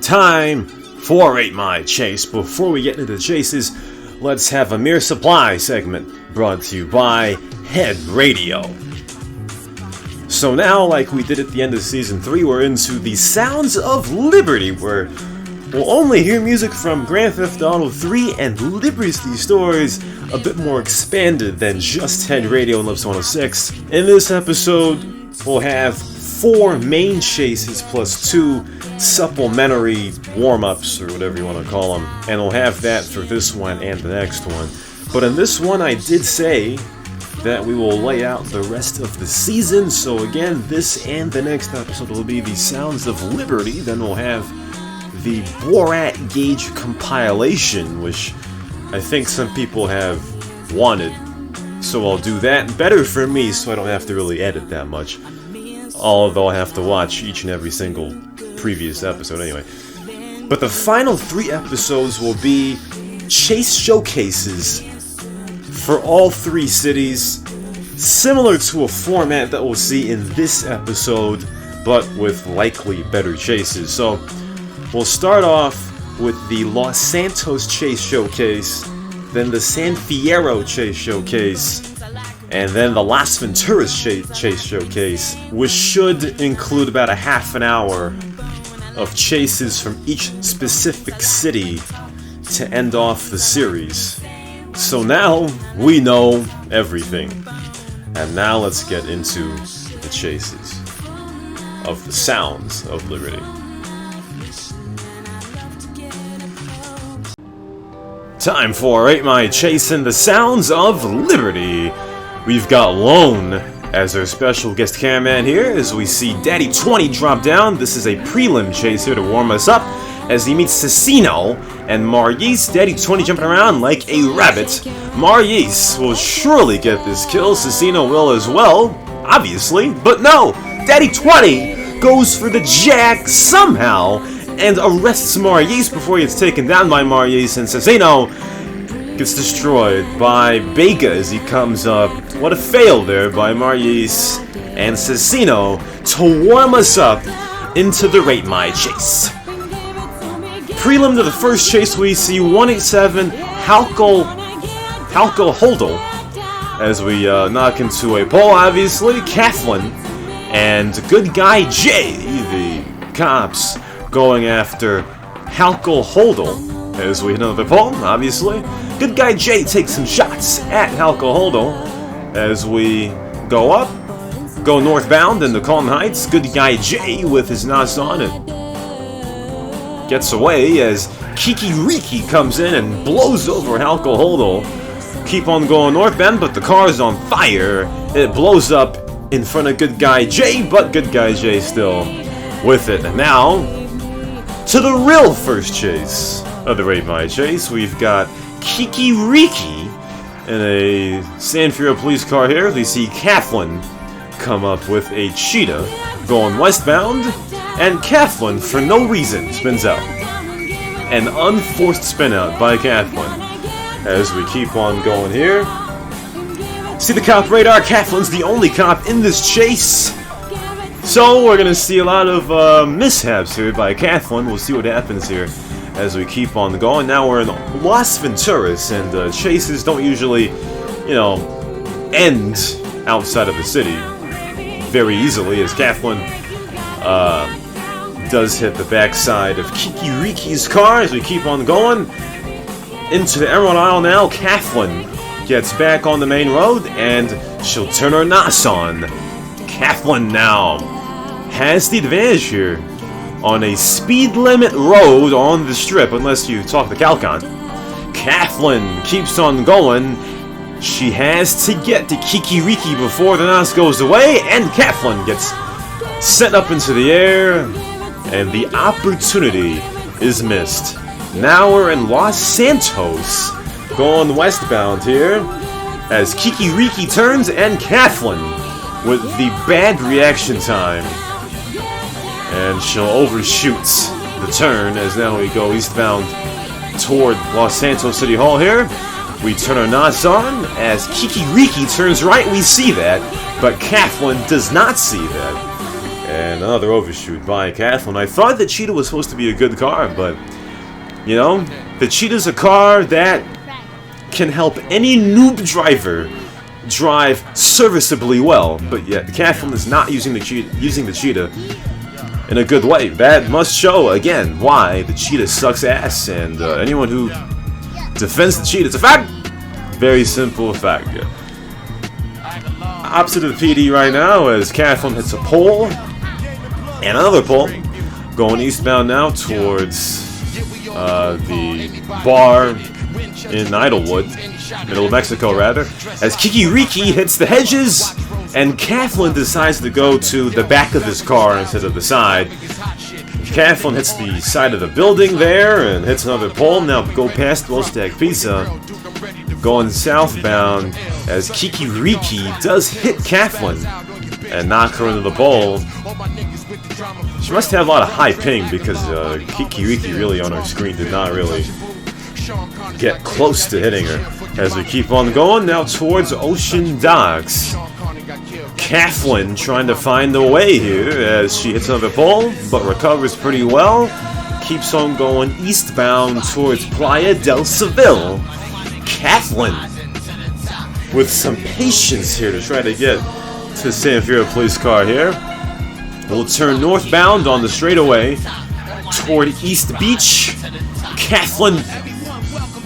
Time for 8 Mile Chase. Before we get into the chases, let's have a Mere Supply segment brought to you by Head Radio. So now, like we did at the end of Season 3, we're into the Sounds of Liberty, where we'll only hear music from Grand Theft Auto 3 and Liberty City stories a bit more expanded than just Head Radio and Lips 106. In this episode, we'll have 4 main chases plus 2 supplementary warm-ups, or whatever you want to call them, and we'll have that for this one and the next one. But in this one, I did say that we will lay out the rest of the season, so again, this and the next episode will be the Sounds of Liberty. Then we'll have the Borat Gauge compilation, which I think some people have wanted, so I'll do that. Better for me, so I don't have to really edit that much, although I have to watch each and every single previous episode anyway. But the final 3 episodes will be chase showcases for all 3 cities, similar to a format that we'll see in this episode, but with likely better chases. So we'll start off with the Los Santos Chase Showcase, then the San Fierro Chase Showcase, and then the Las Venturas Chase Showcase, which should include about a half an hour of chases from each specific city to end off the series. So now we know everything. And now let's get into the chases of the Sounds of Liberty. Time for 8 Mile Chase and the Sounds of Liberty. We've got Lone as our special guest cameraman here as we see Daddy 20 drop down. This is a prelim chase here to warm us up as he meets Cecino and Marius. Daddy 20 jumping around like a rabbit. Marius will surely get this kill. Cecino will as well, obviously, but no! Daddy 20 goes for the jack somehow and arrests Marius before he gets taken down by Marius, and Cecino gets destroyed by Bega as he comes up. What a fail there by Marius and Cecino to warm us up into the 8 Mile Chase. Prelim to the first chase, we see 187 Halko Holdel as we knock into a pole, obviously. Coughlin and Good Guy Jay, the cops, going after Halko Holdel as we hit another pole, obviously. Good Guy Jay takes some shots at Halko Holdel as we go northbound into Colton Heights. Good Guy Jay with his NOS on it gets away as Kiki Riki comes in and blows over Halko Holdel. Keep on going northbound, but the car's on fire. It blows up in front of Good Guy Jay, but Good Guy Jay still with it. And now, to the real first chase of the 8 Mile Chase. We've got Kiki Riki in a San Fierro police car here. We see Coughlin come up with a cheetah going westbound, and Coughlin, for no reason, spins out. An unforced spin out by Coughlin. As we keep on going here, see the cop radar. Coughlin's the only cop in this chase. So we're going to see a lot of mishaps here by Coughlin. We'll see what happens here as we keep on going. Now we're in Las Venturas, and chases don't usually, end outside of the city very easily, as Coughlin does hit the backside of Kiki Riki's car as we keep on going. Into the Emerald Isle now. Coughlin gets back on the main road, and she'll turn her NOS on. Coughlin now has the advantage here on a speed limit road on the strip, unless you talk to Calcon. Coughlin keeps on going. She has to get to Kiki Riki before the NOS goes away, and Coughlin gets sent up into the air, and the opportunity is missed. Now we're in Los Santos, going westbound here, as Kiki Riki turns, and Coughlin with the bad reaction time. And she'll overshoot the turn as now we go eastbound toward Los Santos City Hall here. We turn our NOS on as Kiki Riki turns right. We see that, but Coughlin does not see that. And another overshoot by Kathleen. I thought the Cheetah was supposed to be a good car, but, you know, the Cheetah's a car that can help any noob driver drive serviceably well, but yet Kathleen is not using the Cheetah in a good way. That must show, again, why the Cheetah sucks ass, and anyone who defends the Cheetah, it's a fact! Very simple fact. Yeah. Opposite of the PD right now, as Kathleen hits a pole, and another pole, going eastbound now towards the bar in Idlewood, middle of Mexico rather, as Kiki Riki hits the hedges, and Kathleen decides to go to the back of his car instead of the side. Kathleen hits the side of the building there, and hits another pole. Now go past Low Stack Pizza, going southbound, as Kiki Riki does hit Kathleen and knock her into the pole. She must have a lot of high ping, because Kiki Riki really on her screen did not really get close to hitting her. As we keep on going now towards Ocean Docks, Kathleen trying to find a way here as she hits another pole, but recovers pretty well. Keeps on going eastbound towards Playa del Seville. Kathleen with some patience here to try to get to San Fierro police car here. We'll turn northbound on the straightaway toward East Beach. Kathleen,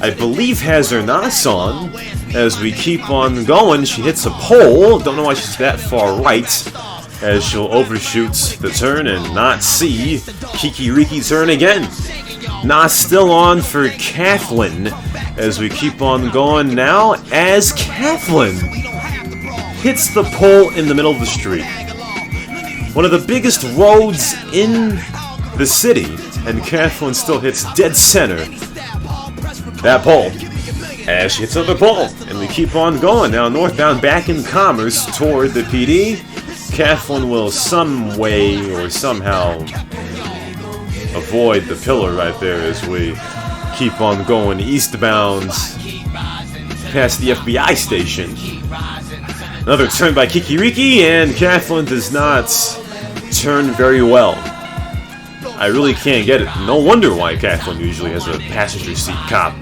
I believe, has her NOS on. As we keep on going, she hits a pole. Don't know why she's that far right, as she'll overshoot the turn and not see Kiki Riki turn again. NOS still on for Kathleen, as we keep on going now, as Kathleen hits the pole in the middle of the street. One of the biggest roads in the city, and Kathleen still hits dead center that pole as she hits another pole. And we keep on going now northbound back in Commerce toward the PD. Kathleen will some way or somehow avoid the pillar right there as we keep on going eastbound past the FBI station. Another turn by Kiki Riki, and Kathleen does not turn very well. I really can't get it. No wonder why Kathleen usually has a passenger seat cop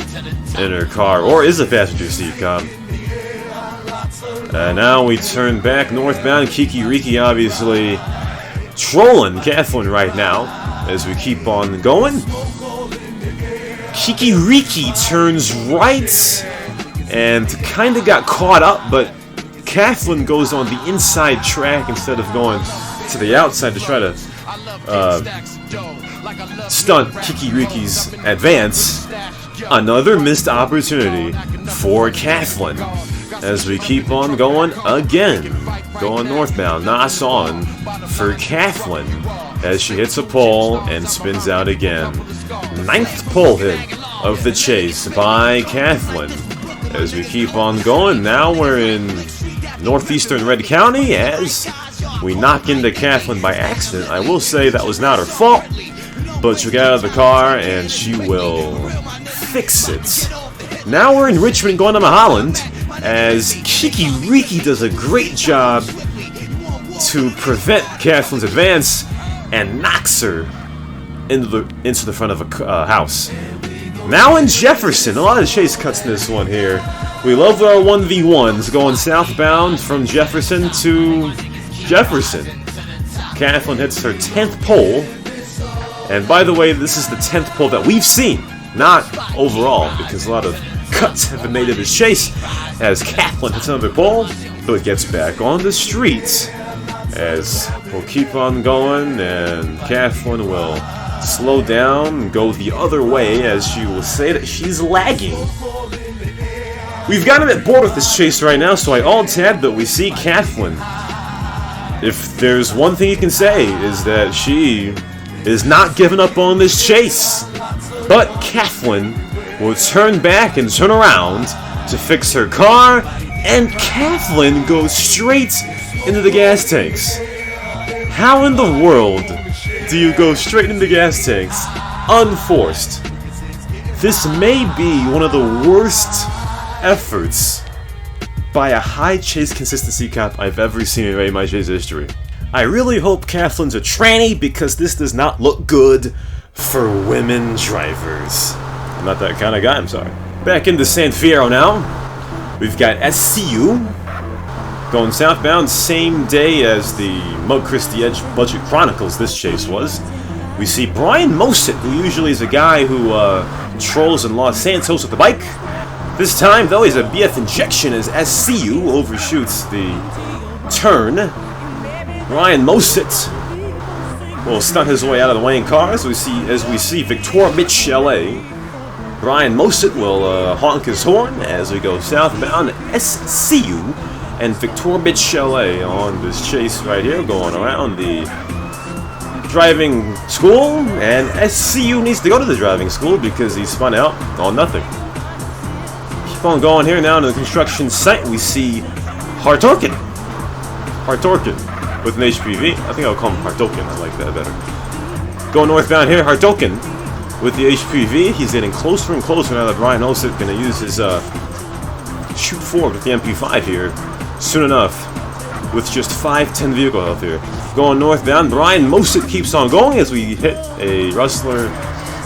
in her car, or is a passenger seat cop. And now we turn back northbound. Kiki Riki obviously trolling Kathleen right now as we keep on going. Kiki Riki turns right and kind of got caught up, but Kathleen goes on the inside track instead of going to the outside to try to stunt Kiki Riki's advance. Another missed opportunity for Kathleen as we keep on going again. Going northbound, NOS on for Kathleen as she hits a pole and spins out again. 9th pole hit of the chase by Kathleen. As we keep on going, now we're in northeastern Red County as we knock into Kathleen by accident. I will say that was not her fault, but she'll get out of the car and she will fix it. Now we're in Richmond going to Mulholland as Kiki Riki does a great job to prevent Kathleen's advance and knocks her into the front of a house. Now in Jefferson, a lot of chase cuts in this one here. We love our 1v1s going southbound from Jefferson to Jefferson. Kathleen hits her 10th pole. And by the way, this is the 10th pole that we've seen, not overall, because a lot of cuts have been made of this chase as Kathleen hits another pole, but gets back on the streets. As we'll keep on going, and Kathleen will slow down and go the other way as she will say that she's lagging. We've got a bit bored with this chase right now, so I alt-tab, but we see Kathleen. If there's one thing you can say, is that she is not giving up on this chase. But Kathleen will turn back and turn around to fix her car, and Kathleen goes straight into the gas tanks. How in the world do you go straight into gas tanks unforced? This may be one of the worst efforts by a high chase consistency cop I've ever seen in my chase history. I really hope Kathleen's a tranny because this does not look good for women drivers. I'm not that kind of guy, I'm sorry. Back into San Fierro now. We've got SCU going southbound, same day as the Mug Christie Edge Budget Chronicles this chase was. We see Brian Mosett, who usually is a guy who trolls in Los Santos with the bike. This time, though, he's a BF injection as SCU overshoots the turn. Brian Mosett will stunt his way out of the weighing car as we see Victor Mitch LA. Brian Mosett will honk his horn as we go southbound. SCU and Victor Mitch LA on this chase right here, going around the driving school, and SCU needs to go to the driving school because he spun out on nothing. Keep on going here now to the construction site. We see Hartorkin with an HPV. I think I'll call him Hartokin, I like that better. Going northbound here, Hartokin with the HPV. He's getting closer and closer now that Brian Mosett going to use his shoot forward with the MP5 here soon enough, with just 510 vehicle health here. Going northbound, Brian Mosett keeps on going as we hit a rustler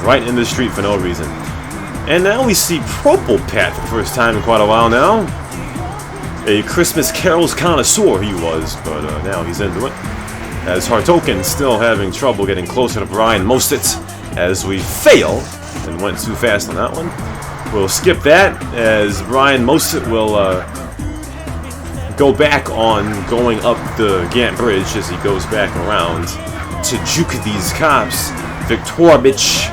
right in the street for no reason. And now we see Propel Pat for the first time in quite a while now. A Christmas carols connoisseur he was, but now he's into it. As Hartokin still having trouble getting closer to Brian Mosett as we fail and went too fast on that one. We'll skip that as Brian Mosett will go back on going up the Gant Bridge as he goes back around to juke these cops. Viktorovich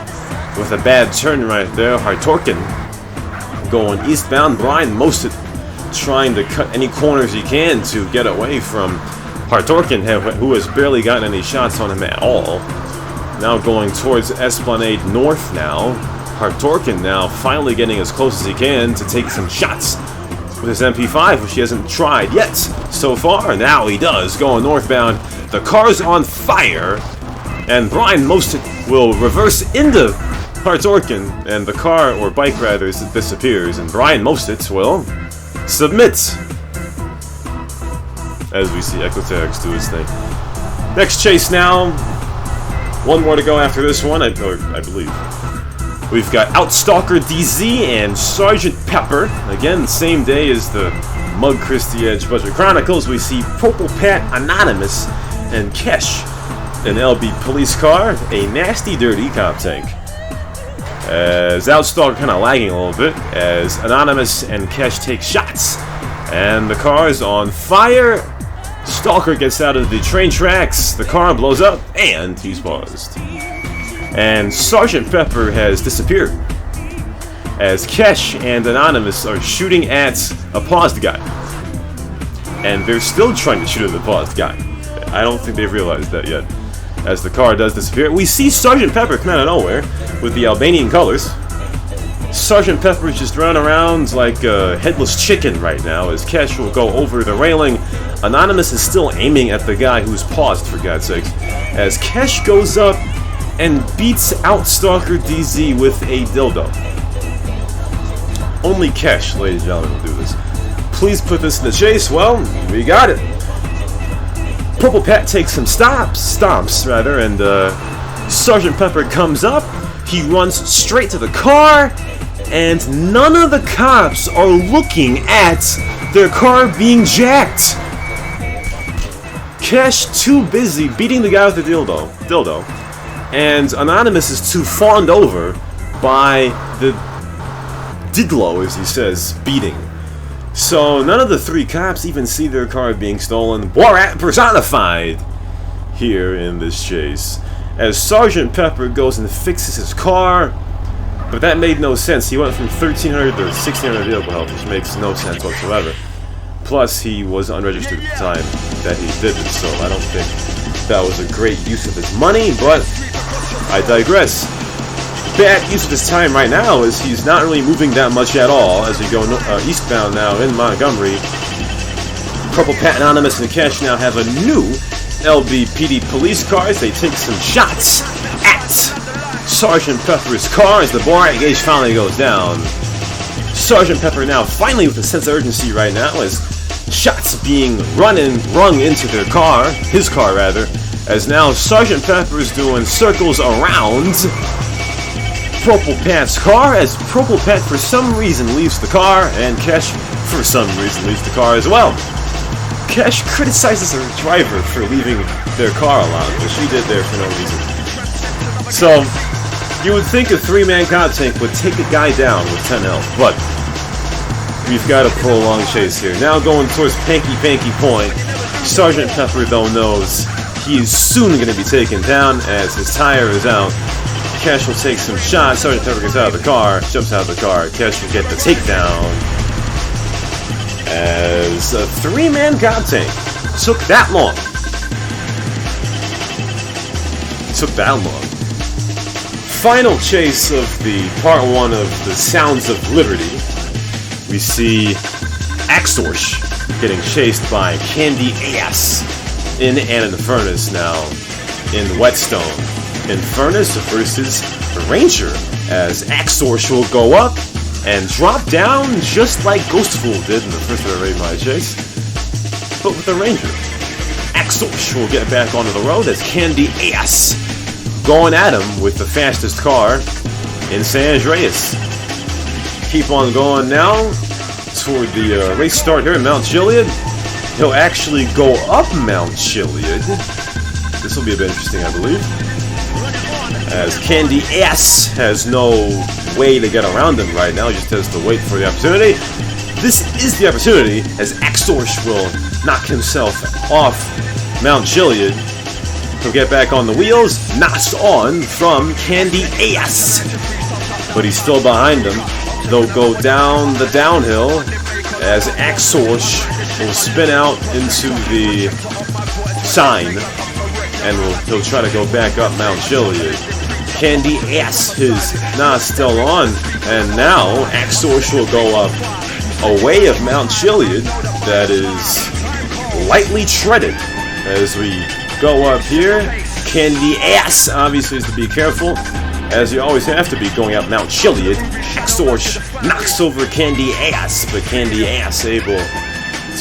with a bad turn right there. Hartorkin going eastbound. Brian Mosett trying to cut any corners he can to get away from Hartorkin, who has barely gotten any shots on him at all. Now going towards Esplanade North now. Hartorkin now finally getting as close as he can to take some shots with his MP5, which he hasn't tried yet so far. Now he does, going northbound. The car's on fire, and Brian Mosett will reverse into Hartorkin, and the car, or bike rather, disappears, and Brian Mosett will submit. As we see Ecotex do his thing. Next chase now. One more to go after this one, I believe. We've got Outstalker DZ and Sergeant Pepper. Again, same day as the Mug Christie Edge Budget Chronicles. We see Propel Pat Anonymous and Kesh, an LB police car, a nasty, dirty cop tank. As Outstalker kind of lagging a little bit, as Anonymous and Kesh take shots. And the car is on fire. Stalker gets out of the train tracks, the car blows up, and he's paused. And Sergeant Pepper has disappeared, as Kesh and Anonymous are shooting at a paused guy. And they're still trying to shoot at the paused guy. I don't think they've realized that yet. As the car does disappear, we see Sergeant Pepper come out of nowhere with the Albanian colors. Sergeant Pepper is just running around like a headless chicken right now as Kesh will go over the railing. Anonymous is still aiming at the guy who's paused, for God's sake, as Kesh goes up and beats Outstalker DZ with a dildo. Only Kesh, ladies and gentlemen, will do this. Please put this in the chase. Well, we got it. Purple Pat takes some stomps, and Sergeant Pepper comes up. He runs straight to the car, and none of the cops are looking at their car being jacked. Kesh too busy beating the guy with the dildo, and Anonymous is too fawned over by the Didlo, as he says, beating. So none of the three cops even see their car being stolen. Borat personified here in this chase. As Sergeant Pepper goes and fixes his car, but that made no sense. He went from 1,300 to 1,600 vehicle health, which makes no sense whatsoever. Plus, he was unregistered at the time that he did it, so I don't think that was a great use of his money, but I digress. Bad use of his time right now is he's not really moving that much at all as we go eastbound now in Montgomery. Purple Pat Anonymous and Kesh now have a new LBPD police car as they take some shots at Sergeant Pepper's car as the Borat gauge finally goes down. Sergeant Pepper now finally with a sense of urgency right now as Shots being rung into their car, his car rather, as now Sergeant Pepper is doing circles around Purple Pat's car, as Purple Pat for some reason leaves the car, and Kesh for some reason leaves the car as well. Kesh criticizes her driver for leaving their car alone, but she did there for no reason. So, you would think a three-man God Tank would take a guy down with 10 health, but we've got a prolonged chase here. Now going towards Panky Point. Sergeant Pepper, though, knows he is soon going to be taken down as his tire is out. Kesh will take some shots. Sergeant Pepper gets out of the car, jumps out of the car. Kesh will get the takedown as a three-man God Tank. Took that long. Final chase of the part 1 of the Sounds of Liberty. We see Axorsh getting chased by Candy Ass in and Infernus now in Whetstone. Infernus versus Ranger, as Axorsh will go up and drop down just like Ghostful did in the first Raid My Chase, but with a Ranger. Axorsh will get back onto the road as Candy Ass going at him with the fastest car in San Andreas. Keep on going now toward the race start here in Mount Chiliad. He'll actually go up Mount Chiliad. This will be a bit interesting, I believe, as Candy Ass has no way to get around him right now. He just has to wait for the opportunity. This is the opportunity, as Axorsh will knock himself off Mount Chiliad. He'll get back on the wheels, knocks on from Candy Ass, but he's still behind him. They'll go down the downhill as Axorsh will spin out into the sign, and he'll try to go back up Mount Chiliad. Candy Ass is not still on, and now Axorsh will go up a way of Mount Chiliad that is lightly treaded. As we go up here, Candy Ass obviously is to be careful, as you always have to be going up Mount Chiliad. Axorsh knocks over Candy Ass, but Candy Ass able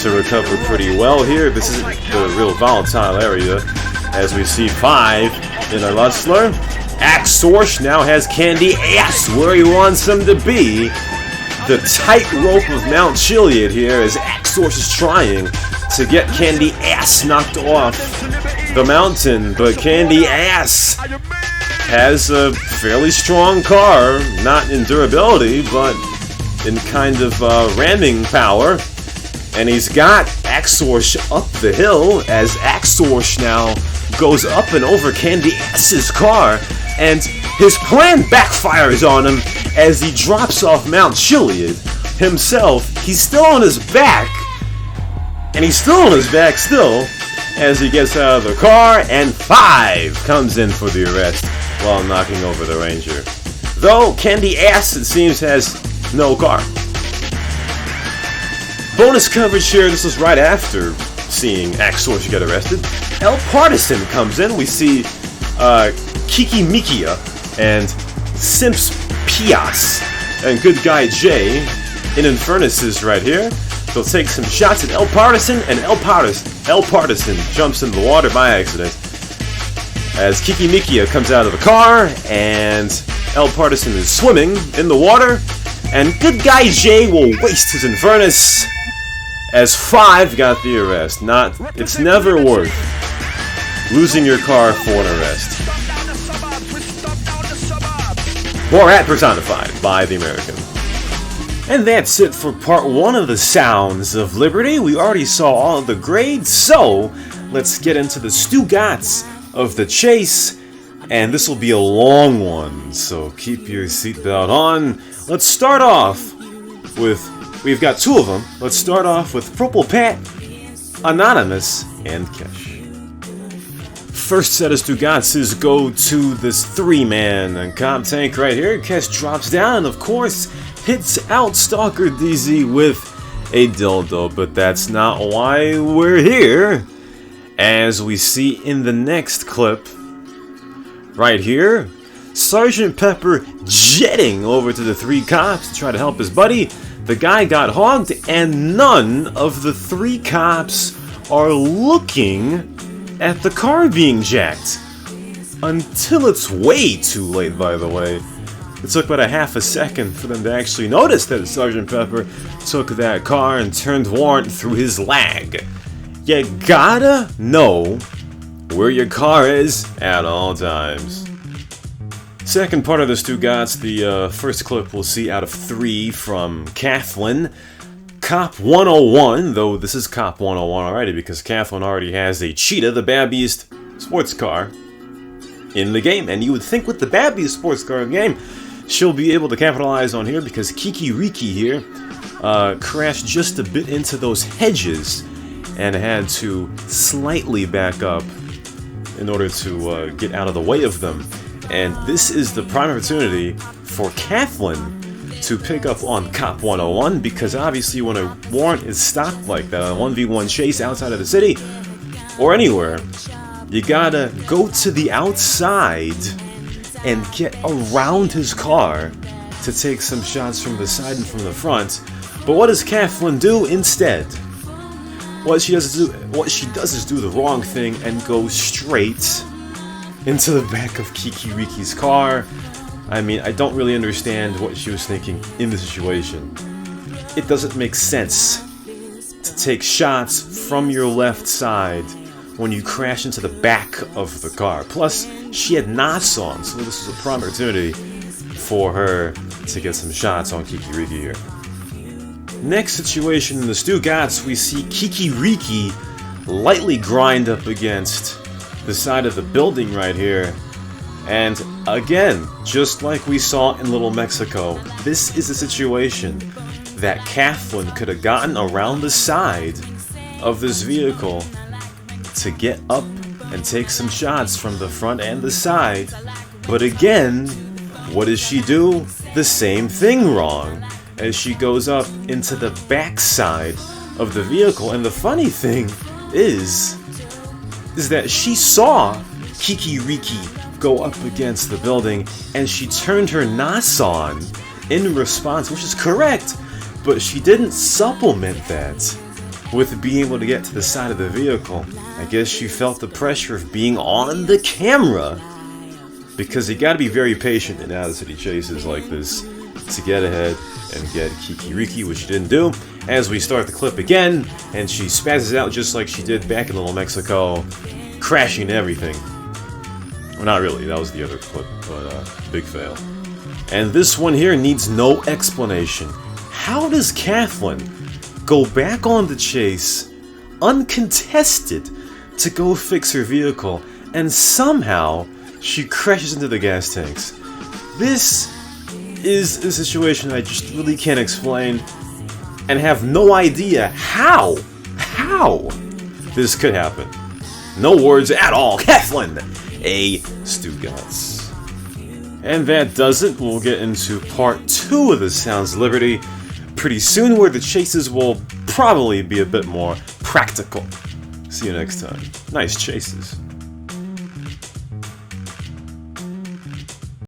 to recover pretty well here. This is the real volatile area, as we see 5 in a Lustler. Axorsh now has Candy Ass where he wants him to be. The tightrope of Mount Chiliad here, as Axorsh is trying to get Candy Ass knocked off the mountain, but Candy Ass has a fairly strong car, not in durability, but in kind of ramming power. And he's got Axorsh up the hill, as Axorsh now goes up and over Candy Ass's car, and his plan backfires on him as he drops off Mount Chiliad himself. He's still on his back, and he's still on his back still, as he gets out of the car, and 5 comes in for the arrest while knocking over the Ranger. Though Candy Ass, it seems, has no car. Bonus coverage here. This was right after seeing Axorsh get arrested. El Partisan comes in. We see Kiki Mikia and Simps Pias and good guy Jay in Infernus is right here. They'll take some shots at El Partisan, and El Partisan jumps into the water by accident as Kiki Mikia comes out of the car, and El Partisan is swimming in the water, and good guy Jay will waste his Infernus as 5 got the arrest. It's never worth losing your car for an arrest. Borat personified by the American. And that's it for part 1 of the Sounds of Liberty. We already saw all of the grades, so let's get into the Stugats of the chase. And this will be a long one, so keep your seatbelt on. Let's start off with, we've got 2 of them. Let's start off with Purple Pat, Anonymous, and Kesh. First set of Stugatses go to this 3-man God Tank right here. Kesh drops down and, of course, hits out Stalker DZ with a dildo, but that's not why we're here. As we see in the next clip, right here, Sergeant Pepper jetting over to the 3 cops to try to help his buddy. The guy got hogged, and none of the 3 cops are looking at the car being jacked. Until it's way too late, by the way. It took about a half a second for them to actually notice that Sergeant Pepper took that car and turned warrant through his lag. You gotta know where your car is at all times. Second part of the Stugatz, the first clip we'll see out of 3 from Kathleen. Cop 101, though this is Cop 101 already because Kathleen already has a Cheetah, the Babbiest sports car, in the game. And you would think with the Babbiest sports car in the game, she'll be able to capitalize on here because Kiki Riki here crashed just a bit into those hedges and had to slightly back up in order to get out of the way of them. And this is the prime opportunity for Kathleen to pick up on Cop 101 because obviously when a warrant is stopped like that, a 1v1 chase outside of the city or anywhere, you gotta go to the outside and get around his car to take some shots from the side and from the front. But what does Kathleen do instead? What she does is do the wrong thing and go straight into the back of Kiki Riki's car. I mean, I don't really understand what she was thinking in the situation. It doesn't make sense to take shots from your left side when you crash into the back of the car. Plus, she had knots on, so this was a prime opportunity for her to get some shots on Kiki Riki here. Next situation in the Stugatz, we see Kiki Riki lightly grind up against the side of the building right here. And again, just like we saw in Little Mexico, this is a situation that Kathleen could have gotten around the side of this vehicle to get up and take some shots from the front and the side. But again, what does she do? The same thing wrong, as she goes up into the back side of the vehicle. And the funny thing is that she saw Kiki Riki go up against the building and she turned her NOS on in response, which is correct, but she didn't supplement that with being able to get to the side of the vehicle. I guess she felt the pressure of being on the camera, because you gotta be very patient in out-of-city chases like this to get ahead and get Kiki Riki, which she didn't do. As we start the clip again, and she spazzes out just like she did back in Little Mexico, crashing everything. Well, not really, that was the other clip, but big fail. And this one here needs no explanation. How does Kathleen go back on the chase, uncontested, to go fix her vehicle, and somehow she crashes into the gas tanks? This is a situation I just really can't explain, and have no idea how this could happen. No words at all. Kathleen, a Stugatz. And that does it. We'll get into part 2 of the Sounds of Liberty pretty soon, where the chases will probably be a bit more practical. See you next time. Nice chases.